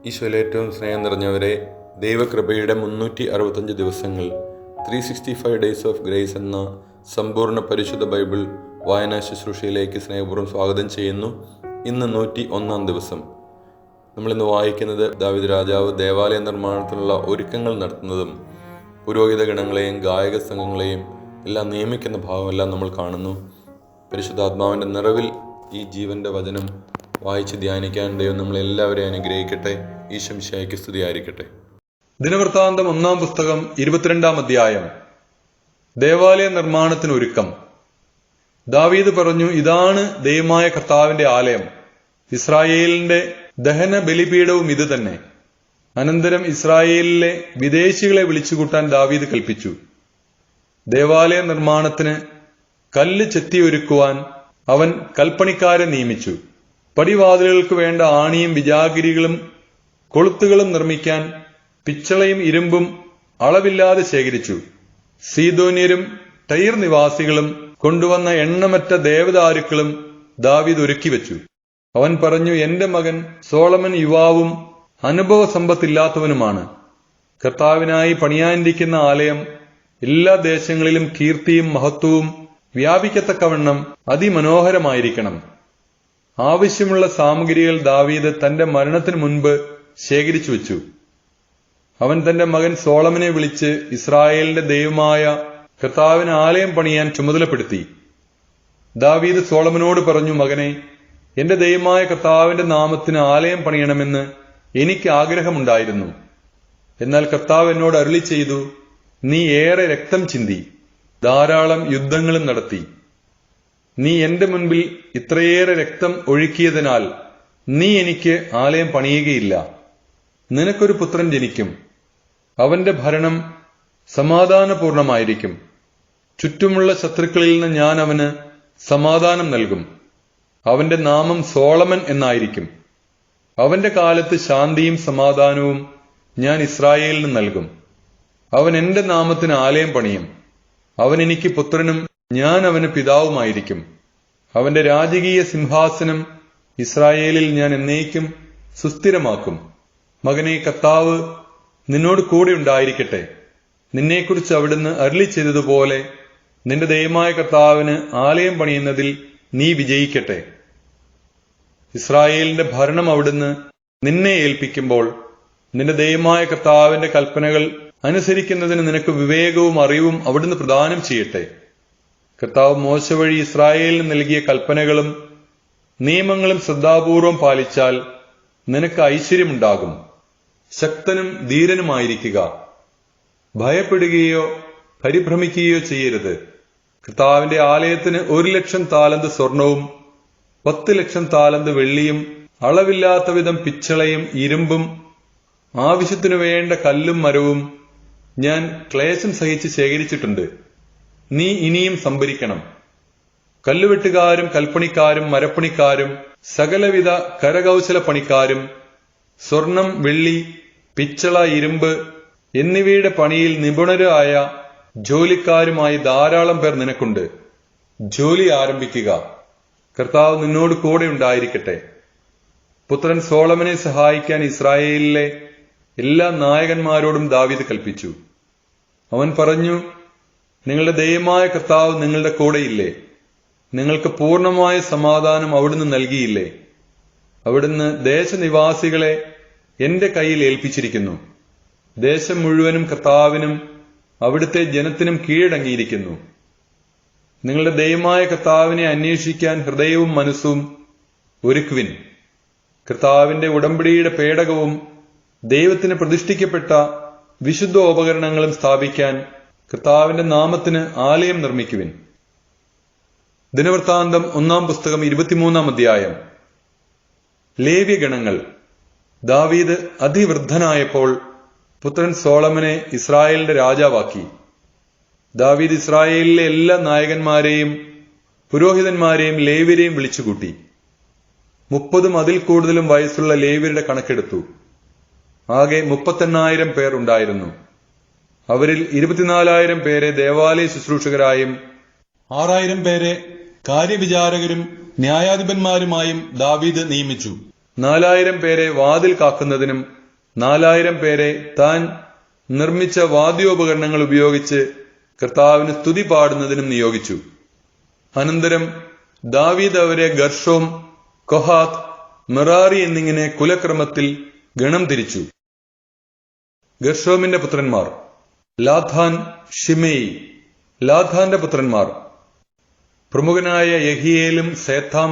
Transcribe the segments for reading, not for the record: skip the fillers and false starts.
ഈശോയിൽ ഏറ്റവും സ്നേഹം നിറഞ്ഞവരെ, ദൈവകൃപയുടെ 365 ദിവസങ്ങൾ 365 ഡേയ്സ് ഓഫ് ഗ്രേസ് എന്ന സമ്പൂർണ്ണ പരിശുദ്ധ ബൈബിൾ വായനാ ശുശ്രൂഷയിലേക്ക് സ്നേഹപൂർവ്വം സ്വാഗതം ചെയ്യുന്നു. ഇന്ന് 101 ദിവസം. നമ്മളിന്ന് വായിക്കുന്നത് ദാവീദ് രാജാവ് ദേവാലയ നിർമ്മാണത്തിനുള്ള ഒരുക്കങ്ങൾ നടത്തുന്നതും പുരോഹിത ഗണങ്ങളെയും ഗായക സംഘങ്ങളെയും എല്ലാം നിയമിക്കുന്ന ഭാവമെല്ലാം നമ്മൾ കാണുന്നു. പരിശുദ്ധാത്മാവിൻ്റെ നിറവിൽ ഈ ജീവൻ്റെ വചനം വായിച്ച് ധ്യാനിക്കാൻ ദൈവം നമ്മളെല്ലാവരെയും അനുഗ്രഹിക്കട്ടെ. ഈശോ മിശിഹായ്ക്ക് സ്തുതിയായിരിക്കട്ടെ. ദിനവൃത്താന്തം 1 പുസ്തകം 22 അധ്യായം. ദേവാലയ നിർമ്മാണത്തിന് ഒരുക്കം. ദാവീദ് പറഞ്ഞു, ഇതാണ് ദൈവമായ കർത്താവിന്റെ ആലയം, ഇസ്രായേലിന്റെ ദഹന ബലിപീഠവും ഇത് തന്നെ. അനന്തരം ഇസ്രായേലിലെ വിദേശികളെ വിളിച്ചുകൂട്ടാൻ ദാവീദ് കൽപ്പിച്ചു. ദേവാലയ നിർമ്മാണത്തിന് കല്ല് ചെത്തിയൊരുക്കുവാൻ അവൻ കൽപ്പണിക്കാരെ നിയമിച്ചു. പടിവാതിലുകൾക്ക് വേണ്ട ആണിയും വിജാഗിരികളും കൊളുത്തുകളും നിർമ്മിക്കാൻ പിച്ചളയും ഇരുമ്പും അളവില്ലാതെ ശേഖരിച്ചു. സീദോന്യരും ടൈർ നിവാസികളും കൊണ്ടുവന്ന എണ്ണമറ്റ ദേവദാരുക്കളും ദാവീദ് ഒരുക്കിവെച്ചു. അവൻ പറഞ്ഞു, എന്റെ മകൻ സോളമൻ യുവാവും അനുഭവ സമ്പത്തില്ലാത്തവനുമാണ്. കർത്താവിനായി പണിയാനിരിക്കുന്ന ആലയം എല്ലാ ദേശങ്ങളിലും കീർത്തിയും മഹത്വവും വ്യാപിക്കത്തക്കവണ്ണം അതിമനോഹരമായിരിക്കണം. ആവശ്യമുള്ള സാമഗ്രികൾ ദാവീദ് തന്റെ മരണത്തിനു മുൻപ് ശേഖരിച്ചു വെച്ചു. അവൻ തന്റെ മകൻ സോളമനെ വിളിച്ച് ഇസ്രായേലിന്റെ ദൈവമായ കർത്താവിന് ആലയം പണിയാൻ ചുമതലപ്പെടുത്തി. ദാവീദ് സോളമനോട് പറഞ്ഞു, മകനെ, എന്റെ ദൈവമായ കർത്താവിന്റെ നാമത്തിന് ആലയം പണിയണമെന്ന് എനിക്ക് ആഗ്രഹമുണ്ടായിരുന്നു. എന്നാൽ കർത്താവ് എന്നോട് അരുളി ചെയ്തു, നീ ഏറെ രക്തം ചിന്തി, ധാരാളം യുദ്ധങ്ങളും നടത്തി. നീ എന്റെ മുൻപിൽ ഇത്രയേറെ രക്തം ഒഴുക്കിയതിനാൽ നീ എനിക്ക് ആലയം പണിയുകയില്ല. നിനക്കൊരു പുത്രൻ ജനിക്കും. അവന്റെ ഭരണം സമാധാനപൂർണമായിരിക്കും. ചുറ്റുമുള്ള ശത്രുക്കളിൽ നിന്ന് ഞാൻ അവന് സമാധാനം നൽകും. അവന്റെ നാമം സോളമൻ എന്നായിരിക്കും. അവന്റെ കാലത്ത് ശാന്തിയും സമാധാനവും ഞാൻ ഇസ്രായേലിന് നൽകും. അവൻ എന്റെ നാമത്തിന് ആലയം പണിയും. അവൻ എനിക്ക് പുത്രനും ഞാൻ അവന് പിതാവുമായിരിക്കും. അവന്റെ രാജകീയ സിംഹാസനം ഇസ്രായേലിൽ ഞാൻ എന്നേക്കും സുസ്ഥിരമാക്കും. മകനെ, കർത്താവ് നിന്നോട് കൂടെ ഉണ്ടായിരിക്കട്ടെ. നിന്നെക്കുറിച്ച് അവിടുന്ന് അരുളി ചെയ്തതുപോലെ നിന്റെ ദൈവമായ കർത്താവിന് ആലയം പണിയുന്നതിൽ നീ വിജയിക്കട്ടെ. ഇസ്രായേലിന്റെ ഭരണം അവിടുന്ന് നിന്നെ ഏൽപ്പിക്കുമ്പോൾ നിന്റെ ദൈവമായ കർത്താവിന്റെ കൽപ്പനകൾ അനുസരിക്കുന്നതിന് നിനക്ക് വിവേകവും അറിവും അവിടുന്ന് പ്രദാനം ചെയ്യട്ടെ. കർത്താവ് മോശ വഴി ഇസ്രായേലിന് നൽകിയ കൽപ്പനകളും നിയമങ്ങളും ശ്രദ്ധാപൂർവം പാലിച്ചാൽ നിനക്ക് ഐശ്വര്യമുണ്ടാകും. ശക്തനും ധീരനുമായിരിക്കുക. ഭയപ്പെടുകയോ പരിഭ്രമിക്കുകയോ ചെയ്യരുത്. കർത്താവിന്റെ ആലയത്തിന് 1,00,000 താലന്ത് സ്വർണവും 10,00,000 താലന്ത് വെള്ളിയും അളവില്ലാത്ത വിധം പിച്ചളയും ഇരുമ്പും ആവശ്യത്തിനു വേണ്ട കല്ലും മരവും ഞാൻ ക്ലേശം സഹിച്ച് ശേഖരിച്ചിട്ടുണ്ട്. നീ ഇനിയും സംഭരിക്കണം. കല്ലുവെട്ടുകാരും കൽപ്പണിക്കാരും മരപ്പണിക്കാരും സകലവിധ കരകൗശല പണിക്കാരും സ്വർണം, വെള്ളി, പിച്ചള, ഇരുമ്പ് എന്നിവയുടെ പണിയിൽ നിപുണരായ ജോലിക്കാരുമായി ധാരാളം പേർ നിനക്കുണ്ട്. ജോലി ആരംഭിക്കുക. കർത്താവ് നിന്നോട് കൂടെ ഉണ്ടായിരിക്കട്ടെ. പുത്രൻ സോളമനെ സഹായിക്കാൻ ഇസ്രായേലിലെ എല്ലാ നായകന്മാരോടും ദാവീദ് കൽപ്പിച്ചു. അവൻ പറഞ്ഞു, നിങ്ങളുടെ ദൈവമായ കർത്താവ് നിങ്ങളുടെ കൂടെയില്ലേ? നിങ്ങൾക്ക് പൂർണ്ണമായ സമാധാനം അവിടുന്ന് നൽകിയില്ലേ? അവിടുന്ന് ദേശനിവാസികളെ എന്റെ കയ്യിൽ ഏൽപ്പിച്ചിരിക്കുന്നു. ദേശം മുഴുവനും കർത്താവിനും അവിടുത്തെ ജനത്തിനും കീഴടങ്ങിയിരിക്കുന്നു. നിങ്ങളുടെ ദൈവമായ കർത്താവിനെ അന്വേഷിക്കാൻ ഹൃദയവും മനസ്സും ഒരുക്കുവിൻ. കർത്താവിന്റെ ഉടമ്പടിയുടെ പേടകവും ദൈവത്തിന് പ്രതിഷ്ഠിക്കപ്പെട്ട വിശുദ്ധോപകരണങ്ങളും സ്ഥാപിക്കാൻ കർത്താവിന്റെ നാമത്തിന് ആലയം നിർമ്മിക്കുവിൻ. ദിനവൃത്താന്തം 1 പുസ്തകം 23 അധ്യായം. ലേവ്യഗണങ്ങൾ. ദാവീദ് അതിവൃദ്ധനായപ്പോൾ പുത്രൻ സോളമനെ ഇസ്രായേലിന്റെ രാജാവാക്കി. ദാവീദ് ഇസ്രായേലിലെ എല്ലാ നായകന്മാരെയും പുരോഹിതന്മാരെയും ലേവ്യരെയും വിളിച്ചുകൂട്ടി. 30 അതിൽ കൂടുതലും വയസ്സുള്ള ലേവ്യരുടെ കണക്കെടുത്തു. ആകെ 38,000 പേർ ഉണ്ടായിരുന്നു. അവരിൽ 24,000 പേരെ ദേവാലയ ശുശ്രൂഷകരായും 6,000 പേരെ കാര്യവിചാരകരും ന്യായാധിപന്മാരുമായും ദാവീദ് നിയമിച്ചു. 4000 പേരെ വാതിൽ കാക്കുന്നതിനും 4000 പേരെ താൻ നിർമ്മിച്ച വാദ്യോപകരണങ്ങൾ ഉപയോഗിച്ച് കർത്താവിന് സ്തുതി പാടുന്നതിനും നിയോഗിച്ചു. അനന്തരം ദാവീദ് അവരെ ഗർഷോം, കൊഹാത്ത്, മെറാറി എന്നിങ്ങനെ കുലക്രമത്തിൽ ഗണം തിരിച്ചു. ഗർഷോമിന്റെ പുത്രന്മാർ ലാഥാൻ, ഷിമെയി. ലാഥാന്റെ പുത്രന്മാർ പ്രമുഖനായ യഹിയേലും സേഥാം,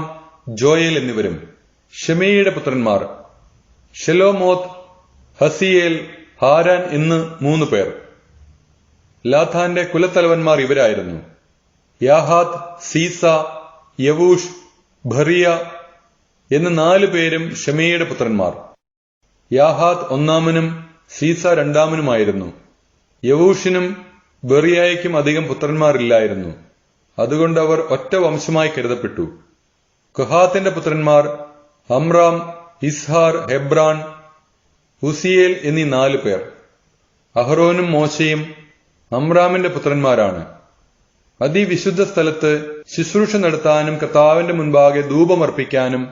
ജോയേൽ എന്നിവരും. ഷിമെയിയുടെ പുത്രന്മാർ ഷെലോമോത്ത്, ഹസിയേൽ, ഹാരാൻ എന്ന് 3 പേർ. ലാഥാന്റെ കുലത്തലവന്മാർ ഇവരായിരുന്നു: യാഹാത്ത്, സീസ, യവൂഷ്, ഭറിയ എന്ന് 4 പേരും ഷിമെയിയുടെ പുത്രന്മാർ. യാഹാത്ത് ഒന്നാമനും സീസ രണ്ടാമനുമായിരുന്നു. യവൂഷിനും ബറിയായ്ക്കും അധികം പുത്രന്മാരില്ലായിരുന്നു. അതുകൊണ്ട് അവർ ഒറ്റ വംശമായി കരുതപ്പെട്ടു. കൊഹാത്തിന്റെ പുത്രന്മാർ അമ്രാം, ഇസ്ഹാർ, ഹെബ്രാൻ, ഉസിയേൽ എന്നീ 4 പേർ. അഹ്റോനും മോശയും അമ്രാമിന്റെ പുത്രന്മാരാണ്. അതിവിശുദ്ധ സ്ഥലത്ത് ശുശ്രൂഷ നടത്താനും കർത്താവിന്റെ മുൻപാകെ ധൂപമർപ്പിക്കാനും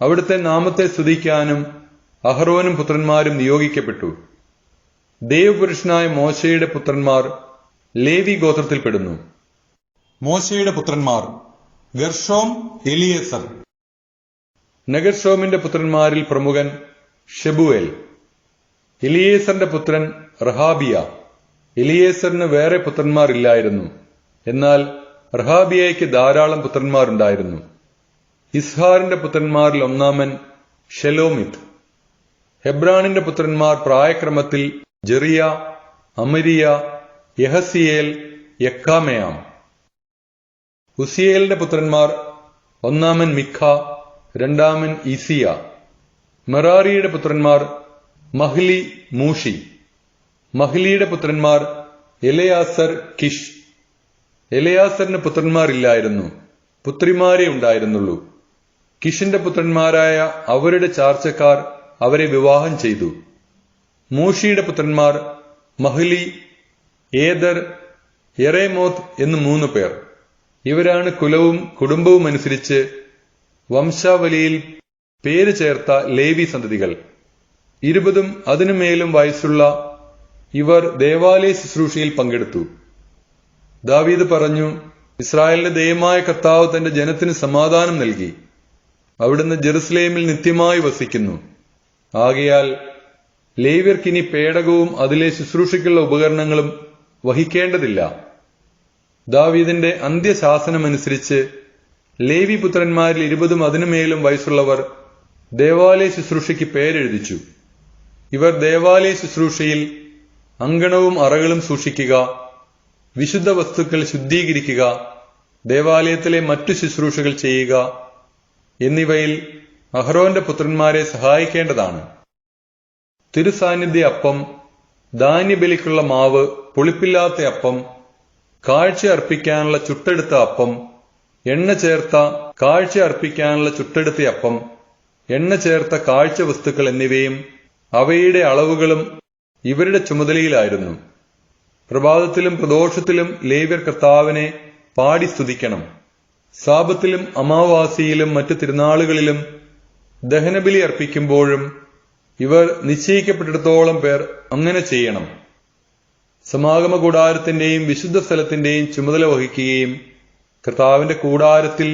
അവിടുത്തെ നാമത്തെ സ്തുതിക്കാനും അഹ്റോനും പുത്രന്മാരും നിയോഗിക്കപ്പെട്ടു. ദൈവപുരുഷനായ മോശയുടെ പുത്രന്മാർ ലേവി ഗോത്രത്തിൽപ്പെടുന്നു. മോശയുടെ പുത്രന്മാർ ഗർഷോം, എലിയേസർ. നഗർഷോമിന്റെ പുത്രന്മാരിൽ പ്രമുഖൻ ഷെബുവേൽ. എലിയേസറിന്റെ പുത്രൻ റഹാബിയ. എലിയേസറിന് വേറെ പുത്രന്മാർ ഇല്ലായിരുന്നു. എന്നാൽ റഹാബിയയ്ക്ക് ധാരാളം പുത്രന്മാരുണ്ടായിരുന്നു. ഇസ്ഹാറിന്റെ പുത്രന്മാരിൽ ഒന്നാമൻ ഷെലോമിത്ത്. ഹെബ്രാനിന്റെ പുത്രന്മാർ പ്രായക്രമത്തിൽ ജെറിയ, അമരിയ, യഹസിയേൽ, യക്കാമെയാം. ഉസിയേലിന്റെ പുത്രന്മാർ ഒന്നാമൻ മിഖ, രണ്ടാമൻ ഇസിയ. മെറാറിയുടെ പുത്രന്മാർ മഹ്ലി, മൂഷി. മഹ്ലിയുടെ പുത്രന്മാർ എലയാസർ, കിഷ്. എലയാസറിന് പുത്രന്മാരില്ലായിരുന്നു, പുത്രിമാരെ ഉണ്ടായിരുന്നുള്ളൂ. കിഷിന്റെ പുത്രന്മാരായ അവരുടെ ചാർച്ചക്കാർ അവരെ വിവാഹം ചെയ്തു. മൂഷിയുടെ പുത്രന്മാർ മഹ്ലി, ഏദർ, യെറേമോത്ത് എന്ന് 3 പേർ. ഇവരാണ് കുലവും കുടുംബവും അനുസരിച്ച് വംശാവലിയിൽ പേര് ചേർത്ത ലേവി സന്തതികൾ. 20 അതിനുമേലും വയസ്സുള്ള ഇവർ ദേവാലയ ശുശ്രൂഷയിൽ പങ്കെടുത്തു. ദാവീദ് പറഞ്ഞു, ഇസ്രായേലിന്റെ ദൈവമായ കർത്താവ് തന്റെ ജനത്തിന് സമാധാനം നൽകി. അവിടുന്ന് ജെറുസലേമിൽ നിത്യമായി വസിക്കുന്നു. ആകയാൽ ലേവ്യർക്കിനി പേടകവും അതിലെ ശുശ്രൂഷയ്ക്കുള്ള ഉപകരണങ്ങളും വഹിക്കേണ്ടതില്ല. ദാവീദിന്റെ അന്ത്യശാസനമനുസരിച്ച് ലേവി പുത്രന്മാരിൽ 20 അതിനുമേലും വയസ്സുള്ളവർ ദേവാലയ ശുശ്രൂഷയ്ക്ക് പേരെഴുതിച്ചു. ഇവർ ദേവാലയ ശുശ്രൂഷയിൽ അങ്കണവും അറകളും സൂക്ഷിക്കുക, വിശുദ്ധ വസ്തുക്കൾ ശുദ്ധീകരിക്കുക, ദേവാലയത്തിലെ മറ്റു ശുശ്രൂഷകൾ ചെയ്യുക എന്നിവയിൽ അഹ്റോന്റെ പുത്രന്മാരെ സഹായിക്കേണ്ടതാണ്. തിരുസാന്നിധ്യ അപ്പം, ധാന്യബലിക്കുള്ള മാവ്, പുളിപ്പില്ലാത്ത അപ്പം, കാഴ്ച അർപ്പിക്കാനുള്ള ചുട്ടെടുത്ത അപ്പം, എണ്ണ ചേർത്ത കാഴ്ച അർപ്പിക്കാനുള്ള ചുട്ടെടുത്ത അപ്പം, എണ്ണ ചേർത്ത കാഴ്ച വസ്തുക്കൾ എന്നിവയും അവയുടെ അളവുകളും ഇവരുടെ ചുമതലയിലായിരുന്നു. പ്രഭാതത്തിലും പ്രദോഷത്തിലും ലേവ്യർ കർത്താവിനെ പാടി സ്തുതിക്കണം. സാബത്തിലും അമാവാസിയിലും മറ്റു തിരുനാളുകളിലും ദഹനബലി അർപ്പിക്കുമ്പോഴും ഇവർ നിശ്ചയിക്കപ്പെട്ടിടത്തോളം പേർ അങ്ങനെ ചെയ്യണം. സമാഗമ കൂടാരത്തിന്റെയും വിശുദ്ധ സ്ഥലത്തിന്റെയും ചുമതല വഹിക്കുകയും കർത്താവിന്റെ കൂടാരത്തിൽ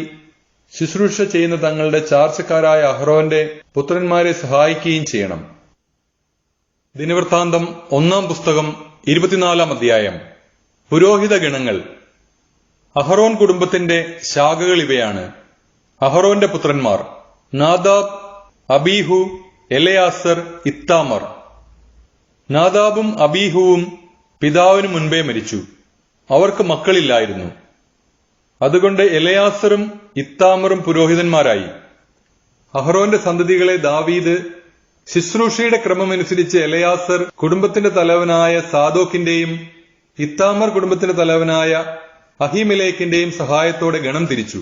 ശുശ്രൂഷ ചെയ്യുന്ന തങ്ങളുടെ ചാർച്ചക്കാരായ അഹ്റോന്റെ പുത്രന്മാരെ സഹായിക്കുകയും ചെയ്യണം. ദിനവൃത്താന്തം 1-ാം പുസ്തകം 24-ാം അധ്യായം. പുരോഹിത ഗണങ്ങൾ. അഹ്റോൻ കുടുംബത്തിന്റെ ശാഖകൾ ഇവയാണ്. അഹ്റോന്റെ പുത്രന്മാർ നാദാബ്, അബീഹു, എലയാസർ, ഇത്താമർ. നാദാബും അബീഹുവും പിതാവിനു മുൻപേ മരിച്ചു. അവർക്ക് മക്കളില്ലായിരുന്നു. അതുകൊണ്ട് എലയാസറും ഇത്താമറും പുരോഹിതന്മാരായി. അഹ്റോന്റെ സന്തതികളെ ദാവീദ് ശുശ്രൂഷയുടെ ക്രമമനുസരിച്ച് എലയാസർ കുടുംബത്തിന്റെ തലവനായ സാദോക്കിന്റെയും ഇത്താമർ കുടുംബത്തിന്റെ തലവനായ അഹിമെലേക്കിന്റെയും സഹായത്തോടെ ഗണം തിരിച്ചു.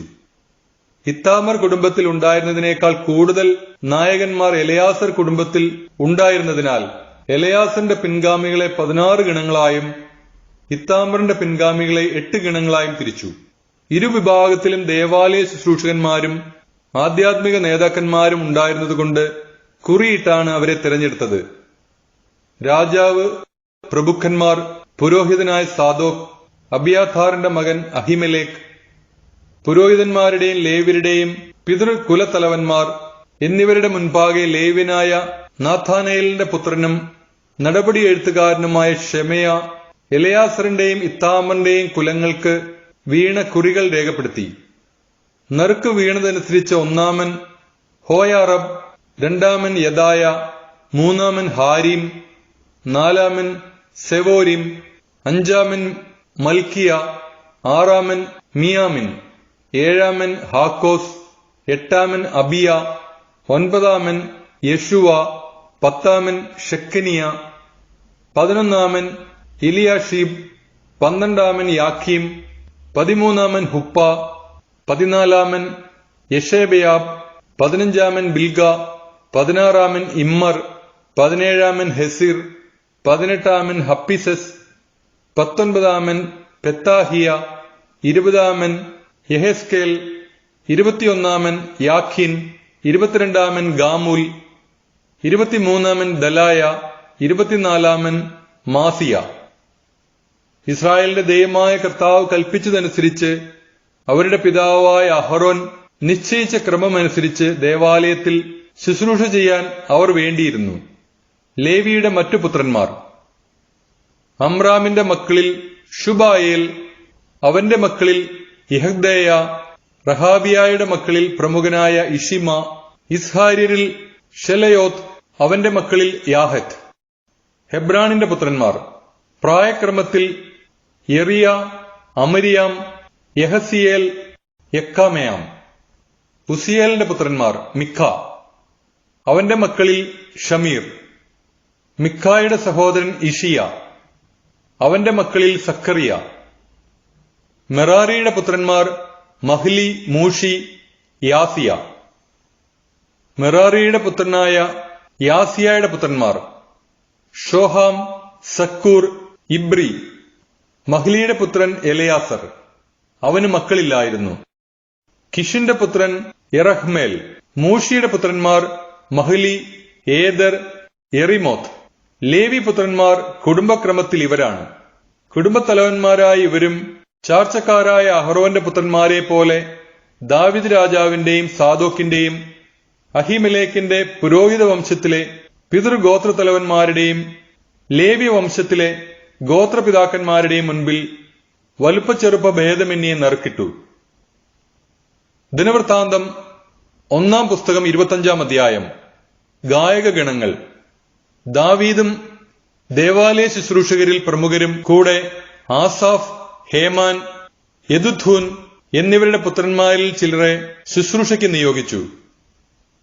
ഇത്താമർ കുടുംബത്തിൽ ഉണ്ടായിരുന്നതിനേക്കാൾ കൂടുതൽ നായകന്മാർ എലയാസർ കുടുംബത്തിൽ ഉണ്ടായിരുന്നതിനാൽ എലയാസറിന്റെ പിൻഗാമികളെ 16 ഗണങ്ങളായും ഇത്താമറിന്റെ പിൻഗാമികളെ 8 ഗണങ്ങളായും തിരിച്ചു. ഇരുവിഭാഗത്തിലും ദേവാലയ ശുശ്രൂഷകന്മാരും ആധ്യാത്മിക നേതാക്കന്മാരും ഉണ്ടായിരുന്നതുകൊണ്ട് കുറിയിട്ടാണ് അവരെ തിരഞ്ഞെടുത്തത്. രാജാവ്, പ്രഭുക്കന്മാർ, പുരോഹിതനായ സാദോക്, അബിയാഥാറിന്റെ മകൻ അഹിമെലേക്ക്, പുരോഹിതന്മാരുടെയും ലേവ്യരുടെയും പിതൃകുലത്തലവന്മാർ എന്നിവരുടെ മുൻപാകെ ലേവ്യനായ നാഥാനയേലിന്റെ പുത്രനും നടപടി എഴുത്തുകാരനുമായ ഷെമയ, എലയാസറിന്റെയും ഇത്താമറിന്റെയും കുലങ്ങൾക്ക് വീണ കുറികൾ രേഖപ്പെടുത്തി. നറുക്ക് വീണതനുസരിച്ച് ഒന്നാമൻ ഹോയാറബ്, രണ്ടാമൻ യദായ, മൂന്നാമൻ ഹാരിം, നാലാമൻ സെവോരിം, അഞ്ചാമൻ മൽക്കിയ, ആറാമൻ മിയാമിൻ, ഏഴാമൻ ഹാക്കോസ്, എട്ടാമൻ അബിയ, ഒൻപതാമൻ യശുവ, പത്താമൻ ഷെക്കനിയ, 11-ാമൻ ഇലിയാഷീബ്, 12-ാമൻ യാക്കീം, 13-ാമൻ ഹുപ്പ, 14-ാമൻ യെഷേബയാബ്, 15-ാമൻ ബിൽഗ, 16-ാമൻ ഇമ്മർ, 17-ാമൻ ഹെസിർ, 18-ാമൻ ഹപ്പിസസ്, 19-ാമൻ പെത്താഹിയ, 20-ാമൻ യെഹെസ്കേൽ, 21-ാമൻ യാഖിൻ, 22-ാമൻ ഗാമൂൽ, 23-ാമൻ ദലായ, 24-ാമൻ മാസിയ. ഇസ്രായേലിന്റെ ദൈവമായ കർത്താവ് കൽപ്പിച്ചതനുസരിച്ച് അവരുടെ പിതാവായ അഹറോൻ നിശ്ചയിച്ച ക്രമമനുസരിച്ച് ദേവാലയത്തിൽ ശുശ്രൂഷ ചെയ്യാൻ അവർ വേണ്ടിയിരുന്നു. ലേവിയുടെ മറ്റു പുത്രന്മാർ: അമ്രാമിന്റെ മക്കളിൽ ഷുബായേൽ, അവന്റെ മക്കളിൽ യഹ്ദേയ, റഹാബിയായുടെ മക്കളിൽ പ്രമുഖനായ ഇഷിമ, ഇസ്ഹാര്യരിൽ ഷെലയോത്ത്, അവന്റെ മക്കളിൽ യാഹത്ത്. ഹെബ്രാനിന്റെ പുത്രന്മാർ പ്രായക്രമത്തിൽ യെറിയ, അമരിയാം, യഹസിയേൽ, യക്കാമെയാം. ഉസിയേലിന്റെ പുത്രന്മാർ മിഖ, അവന്റെ മക്കളിൽ ഷമീർ. മിഖായുടെ സഹോദരൻ ഇഷിയ, അവന്റെ മക്കളിൽ സക്കറിയ. മെറാറിയുടെ പുത്രന്മാർ മഹ്ലി, മൂഷി, യാസിയ. മെറാറിയുടെ പുത്രനായ യാസിയയുടെ പുത്രന്മാർ ഷോഹാം, സക്കൂർ, ഇബ്രി. മഹ്ലിയുടെ പുത്രൻ എലയാസർ, അവന് മക്കളില്ലായിരുന്നു. കിഷിന്റെ പുത്രൻ യെറഹ്മേൽ. മൂഷിയുടെ പുത്രന്മാർ മഹ്ലി, ഏദർ, എറിമോത്ത്. ലേവി പുത്രന്മാർ കുടുംബക്രമത്തിൽ ഇവരാണ്. കുടുംബത്തലവന്മാരായ ഇവരും ചാർച്ചക്കാരായ അഹറോന്റെ പുത്രന്മാരെ പോലെ ദാവിദ് രാജാവിന്റെയും സാദോക്കിന്റെയും അഹിമെലേക്കിന്റെ പുരോഹിത വംശത്തിലെ പിതൃഗോത്രത്തലവന്മാരുടെയും ലേവ്യ വംശത്തിലെ ഗോത്രപിതാക്കന്മാരുടെയും മുൻപിൽ വലുപ്പച്ചെറുപ്പ ഭേദമെന്നിയെ നറുക്കിട്ടു. ദിനവൃത്താന്തം 1-ാം പുസ്തകം 25-ാം അധ്യായം. ഗായകഗണങ്ങൾ: ദാവീദും ദേവാലയ ശുശ്രൂഷകരിൽ പ്രമുഖരും കൂടെ ആസാഫ്, ഹേമാൻ, യെദുഥൂൻ എന്നിവരുടെ പുത്രന്മാരിൽ ചിലരെ ശുശ്രൂഷയ്ക്ക് നിയോഗിച്ചു.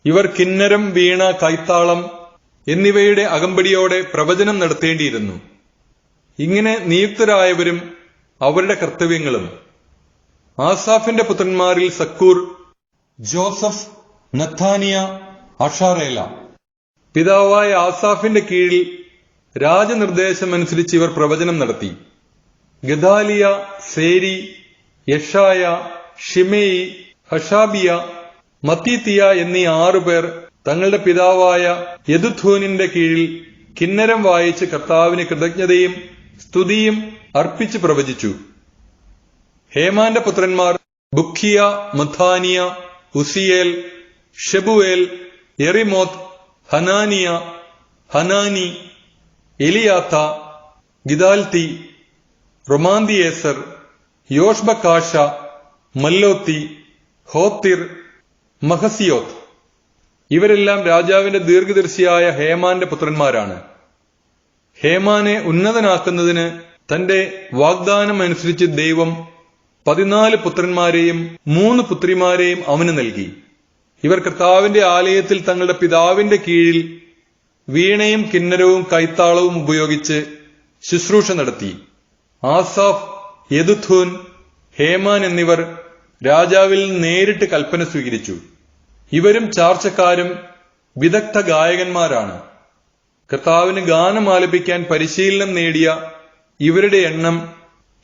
ഇവർ കിന്നരം, വീണ, കൈത്താളം എന്നിവയുടെ അകമ്പടിയോടെ പ്രവചനം നടത്തേണ്ടിയിരുന്നു. ഇങ്ങനെ നിയുക്തരായവരും അവരുടെ കർത്തവ്യങ്ങളും: ആസാഫിന്റെ പുത്രന്മാരിൽ സക്കൂർ, ജോസഫ്, നഥാനിയ, അഷാറേല. പിതാവായ ആസാഫിന്റെ കീഴിൽ രാജനിർദ്ദേശമനുസരിച്ച് ഇവർ പ്രവചനം നടത്തി. ഗദാലിയ, സേരി, യഷായ, ഷിമേയി, ഹഷാബിയ, മത്തീത്തിയ എന്നീ 6 പേർ തങ്ങളുടെ പിതാവായ യെദുഥൂനിന്റെ കീഴിൽ കിന്നരം വായിച്ച് കർത്താവിന് കൃതജ്ഞതയും സ്തുതിയും അർപ്പിച്ച് പ്രവചിച്ചു. ഹേമാന്റെ പുത്രന്മാർ ബുഖിയ, മഥാനിയ, ഉസിയേൽ, ഷെബുവേൽ, യെറിമോത്ത്, ഹനാനിയ, ഹനാനി, എലിയാത്ത, ഗിദാൽത്തി, റൊമാന്തിയേസർ, യോഷ്ബക്കാഷ, മല്ലോത്തി, ഹോത്തിർ, മഹസിയോത്ത്. ഇവരെല്ലാം രാജാവിന്റെ ദീർഘദർശിയായ ഹേമാന്റെ പുത്രന്മാരാണ്. ഹേമാനെ ഉന്നതനാക്കുന്നതിന് തന്റെ വാഗ്ദാനം അനുസരിച്ച് ദൈവം 14 പുത്രന്മാരെയും 3 പുത്രിമാരെയും അവന് നൽകി. ഇവർ കർത്താവിന്റെ ആലയത്തിൽ തങ്ങളുടെ പിതാവിന്റെ കീഴിൽ വീണയും കിന്നരവും കൈത്താളവും ഉപയോഗിച്ച് ശുശ്രൂഷ നടത്തി. ആസാഫ്, യെദുഥൂൻ, ഹേമാൻ എന്നിവർ രാജാവിൽ നേരിട്ട് കൽപ്പന സ്വീകരിച്ചു. ഇവരും ചാർച്ചക്കാരും വിദഗ്ധ ഗായകന്മാരാണ്. കർത്താവിന് ഗാനം ആലപിക്കാൻ പരിശീലനം നേടിയ ഇവരുടെ എണ്ണം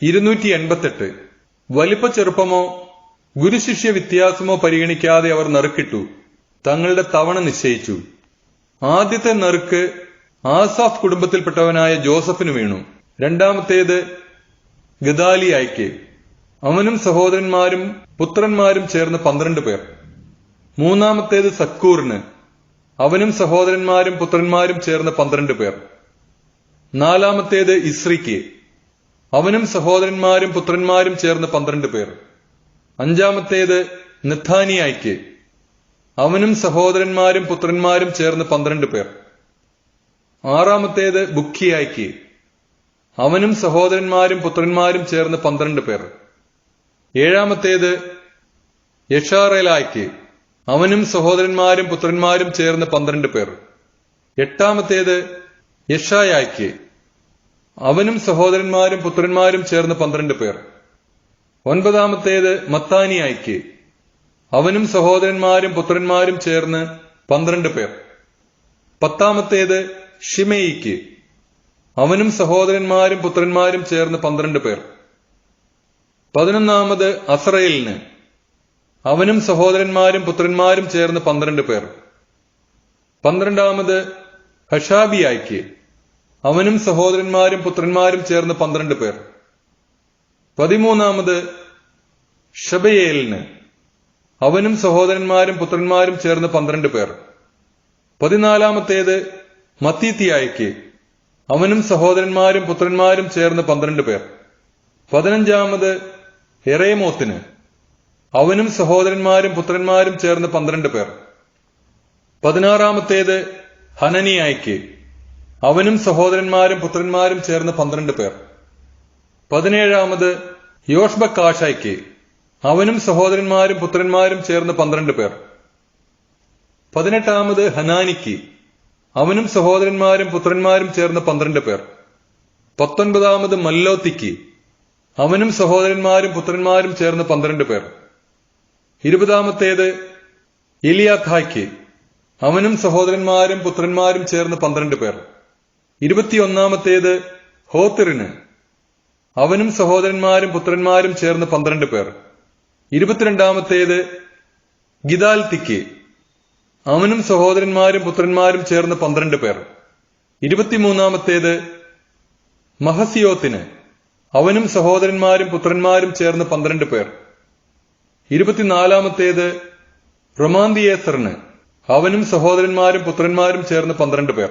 288. വലിപ്പ ചെറുപ്പമോ ഗുരുശിഷ്യ വ്യത്യാസമോ പരിഗണിക്കാതെ അവർ നറുക്കിട്ടു, തങ്ങളുടെ തവണ നിശ്ചയിച്ചു. ആദ്യത്തെ നറുക്ക് ആസാഫ് കുടുംബത്തിൽപ്പെട്ടവനായ ജോസഫിന് വീണു. രണ്ടാമത്തേത് ഗദാലിയായ്ക്ക്, അവനും സഹോദരന്മാരും പുത്രന്മാരും ചേർന്ന് 12 പേർ. മൂന്നാമത്തേത് സക്കൂറിന്, അവനും സഹോദരന്മാരും പുത്രന്മാരും ചേർന്ന് 12 പേർ. നാലാമത്തേത് ഇസ്രിക്ക്, അവനും സഹോദരന്മാരും പുത്രന്മാരും ചേർന്ന് 12 പേർ. അഞ്ചാമത്തേത് നെഥാനിയായ്ക്ക്, അവനും സഹോദരന്മാരും പുത്രന്മാരും ചേർന്ന് 12 പേർ. ആറാമത്തേത് ബുക്കിയായ്ക്ക്, അവനും സഹോദരന്മാരും പുത്രന്മാരും ചേർന്ന് 12 പേർ. ഏഴാമത്തേത് യഷാറേലായ്ക്ക്, അവനും സഹോദരന്മാരും പുത്രന്മാരും ചേർന്ന് 12 പേർ. എട്ടാമത്തേത് യഷായായ്ക്ക്, അവനും സഹോദരന്മാരും പുത്രന്മാരും ചേർന്ന് 12 പേർ. ഒൻപതാമത്തേത് മത്താനിയായ്ക്ക്, അവനും സഹോദരന്മാരും പുത്രന്മാരും ചേർന്ന് 12 പേർ. പത്താമത്തേത് ഷിമയിക്ക്, അവനും സഹോദരന്മാരും പുത്രന്മാരും ചേർന്ന് 12 പേർ. 11ാമത് അസ്രയേലിന്, അവനും സഹോദരന്മാരും പുത്രന്മാരും ചേർന്ന് 12 പേർ. 12ാമത് ഹഷാബിയായ്ക്ക്, അവനും സഹോദരന്മാരും പുത്രന്മാരും ചേർന്ന് 12 പേർ. 13ാമത് ഷബയേലിന്, അവനും സഹോദരന്മാരും പുത്രന്മാരും ചേർന്ന് 12 പേർ. 14ാമത്തേത് മത്തീത്തിയായ്ക്ക്, അവനും സഹോദരന്മാരും പുത്രന്മാരും ചേർന്ന് 12 പേർ. 15ാമത് എറേമോത്തിന്, അവനും സഹോദരന്മാരും പുത്രന്മാരും ചേർന്ന് 12 പേർ. 16ാമത്തേത് ഹനനിയായ്ക്ക്, അവനും സഹോദരന്മാരും പുത്രന്മാരും ചേർന്ന് 12 പേർ. 17ാമത് യോഷ്ബക്കാഷായ്ക്ക്, അവനും സഹോദരന്മാരും പുത്രന്മാരും ചേർന്ന് 12 പേർ. 18ാമത് ഹനാനിക്ക്, അവനും സഹോദരന്മാരും പുത്രന്മാരും ചേർന്ന് 12 പേർ. 19ാമത് മല്ലോത്തിക്ക്, അവനും സഹോദരന്മാരും പുത്രന്മാരും ചേർന്ന് 12 പേർ. 20ാമത്തേത് എലിയാഖായ്ക്ക്, അവനും സഹോദരന്മാരും പുത്രന്മാരും ചേർന്ന് 12 പേർ. 21ാമത്തേത് ഹോത്തിറിന്, അവനും സഹോദരന്മാരും പുത്രന്മാരും ചേർന്ന് 12 പേർ. 22ാമത്തേത് ഗിദാൽത്തിക്ക്, അവനും സഹോദരന്മാരും പുത്രന്മാരും ചേർന്ന് 12 പേർ. 23ാമത്തേത് മഹസിയോത്തിന്, അവനും സഹോദരന്മാരും പുത്രന്മാരും ചേർന്ന് 12 പേർ. 24ാമത്തേത് റൊമാന്തിയേസറിന്, അവനും സഹോദരന്മാരും പുത്രന്മാരും ചേർന്ന് 12 പേർ.